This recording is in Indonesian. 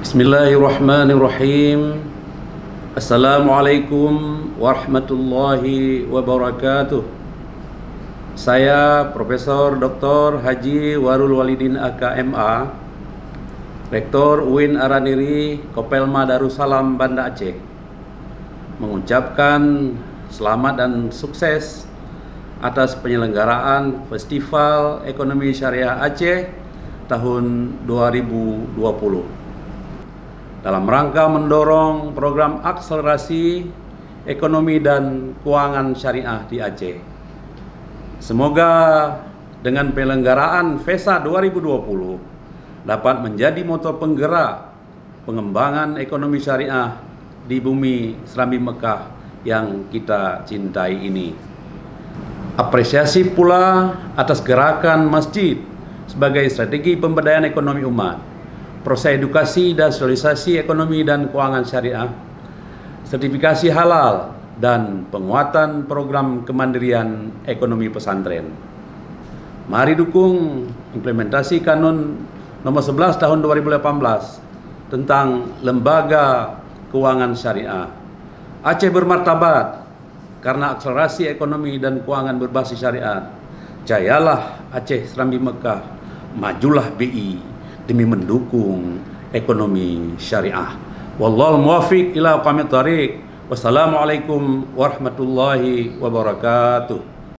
Bismillahirrahmanirrahim. Assalamualaikum warahmatullahi wabarakatuh. Saya Profesor Dr. Haji Warul Walidin AKMA, Rektor UIN Araniri, Kopelma Darussalam, Banda Aceh, mengucapkan selamat dan sukses atas penyelenggaraan Festival Ekonomi Syariah Aceh tahun 2020 dalam rangka mendorong program akselerasi ekonomi dan keuangan syariah di Aceh. Semoga dengan penyelenggaraan FESA 2020 dapat menjadi motor penggerak pengembangan ekonomi syariah di bumi Serambi Mekah yang kita cintai ini. Apresiasi pula atas gerakan masjid sebagai strategi pemberdayaan ekonomi umat, proses edukasi dan sosialisasi ekonomi dan keuangan syariah, sertifikasi halal, dan penguatan program kemandirian ekonomi pesantren. Mari dukung implementasi Kanun nomor 11 tahun 2018 tentang Lembaga Keuangan Syariah. Aceh bermartabat karena akselerasi ekonomi dan keuangan berbasis syariat. Jayalah Aceh Serambi Mekah, majulah BI demi mendukung ekonomi syariah. Wallahul muwaffiq ila aqwamit thariq. Wassalamualaikum warahmatullahi wabarakatuh.